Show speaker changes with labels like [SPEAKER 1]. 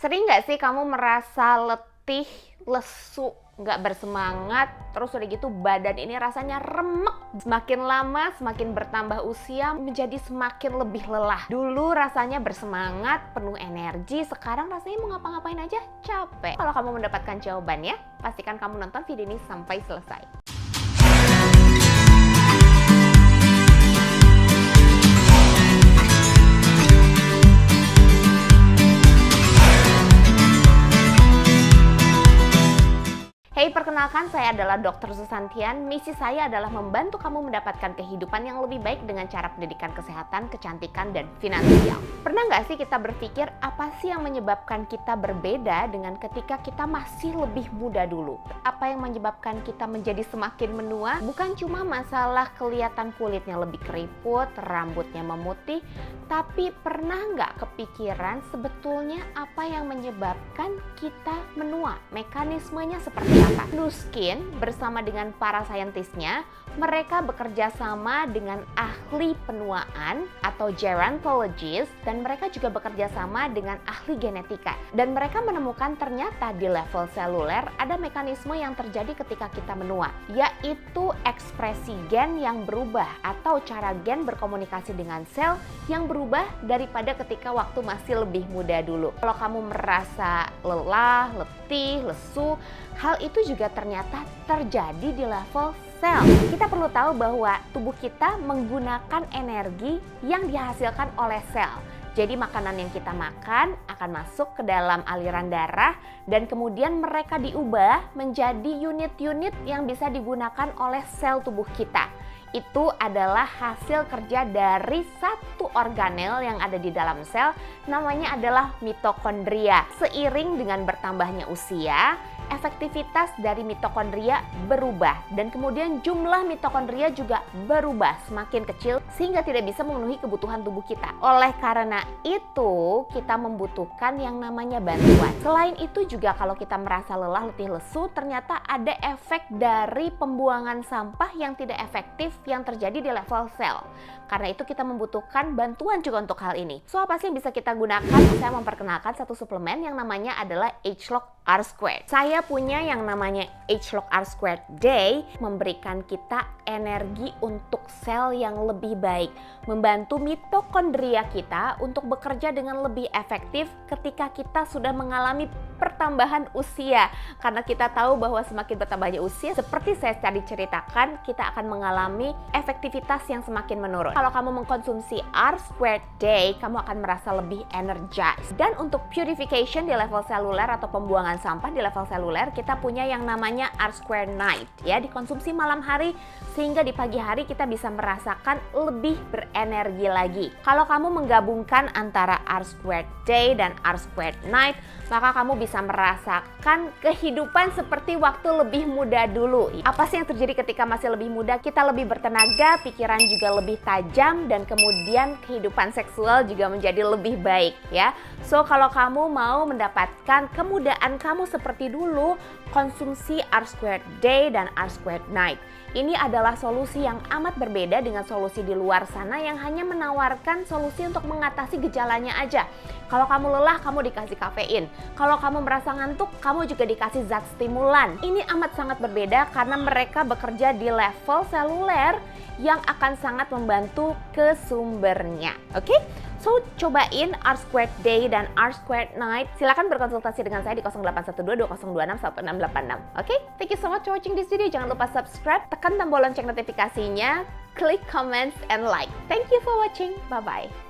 [SPEAKER 1] Sering nggak sih kamu merasa letih, lesu, nggak bersemangat, terus udah gitu badan ini rasanya remek. Semakin lama, semakin bertambah usia, menjadi semakin lebih lelah. Dulu rasanya bersemangat, penuh energi, sekarang rasanya mau ngapa-ngapain aja capek. Kalau kamu mendapatkan jawabannya, pastikan kamu nonton video ini sampai selesai. Hey, perkenalkan, saya adalah Dr. Susantian. Misi saya adalah membantu kamu mendapatkan kehidupan yang lebih baik dengan cara pendidikan kesehatan, kecantikan, dan finansial. Pernah nggak sih kita berpikir apa sih yang menyebabkan kita berbeda dengan ketika kita masih lebih muda dulu? Apa yang menyebabkan kita menjadi semakin menua? Bukan cuma masalah kelihatan kulitnya lebih keriput, rambutnya memutih, tapi pernah nggak kepikiran sebetulnya apa yang menyebabkan kita menua? Mekanismenya seperti apa? Nu Skin bersama dengan para saintisnya, mereka bekerja sama dengan ahli penuaan atau gerontologist, dan mereka juga bekerja sama dengan ahli genetika. Dan mereka menemukan ternyata di level seluler ada mekanisme yang terjadi ketika kita menua, yaitu ekspresi gen yang berubah atau cara gen berkomunikasi dengan sel yang berubah daripada ketika waktu masih lebih muda dulu. Kalau kamu merasa lelah, letih, lesu, hal itu juga ternyata terjadi di level sel. Kita perlu tahu bahwa tubuh kita menggunakan energi yang dihasilkan oleh sel. Jadi makanan yang kita makan akan masuk ke dalam aliran darah dan kemudian mereka diubah menjadi unit-unit yang bisa digunakan oleh sel tubuh kita. Itu adalah hasil kerja dari satu organel yang ada di dalam sel, namanya adalah mitokondria. Seiring dengan bertambahnya usia, efektivitas dari mitokondria berubah dan kemudian jumlah mitokondria juga berubah semakin kecil sehingga tidak bisa memenuhi kebutuhan tubuh kita. Oleh karena itu, kita membutuhkan yang namanya bantuan. Selain itu juga kalau kita merasa lelah, letih, lesu, ternyata ada efek dari pembuangan sampah yang tidak efektif yang terjadi di level sel. Karena itu kita membutuhkan bantuan juga untuk hal ini. So, apa sih yang bisa kita gunakan? Saya memperkenalkan satu suplemen yang namanya adalah Agelock R2. Saya punya yang namanya Agelock R2 Day, memberikan kita energi untuk sel yang lebih baik, membantu mitokondria kita untuk bekerja dengan lebih efektif ketika kita sudah mengalami pertambahan usia. Karena kita tahu bahwa semakin bertambahnya usia, seperti saya tadi ceritakan, kita akan mengalami efektivitas yang semakin menurun. Kalau kamu mengkonsumsi R2 Day, kamu akan merasa lebih energized. Dan untuk purification di level seluler atau pembuangan sampah di level seluler, kita punya yang namanya R2 Night, ya, dikonsumsi malam hari sehingga di pagi hari kita bisa merasakan lebih berenergi lagi. Kalau kamu menggabungkan antara R2 Day dan R2 Night, maka kamu bisa merasakan kehidupan seperti waktu lebih muda dulu. Apa sih yang terjadi ketika masih lebih muda? Kita lebih bertenaga, pikiran juga lebih tajam, dan kemudian kehidupan seksual juga menjadi lebih baik, ya. So, kalau kamu mau mendapatkan kemudaan kamu seperti dulu, konsumsi R2 Day dan R2 Night. Ini adalah solusi yang amat berbeda dengan solusi di luar sana yang hanya menawarkan solusi untuk mengatasi gejalanya aja. Kalau kamu lelah, kamu dikasih kafein. Kalau kamu merasa ngantuk, kamu juga dikasih zat stimulan. Ini amat sangat berbeda karena mereka bekerja di level seluler yang akan sangat membantu ke sumbernya. Oke? So, cobain R2 Day dan R2 Night. Silakan berkonsultasi dengan saya di 0812-2026-1686. Oke? Thank you so much for watching this video. Jangan lupa subscribe, tekan tombol lonceng notifikasinya, klik comments, and like. Thank you for watching. Bye-bye.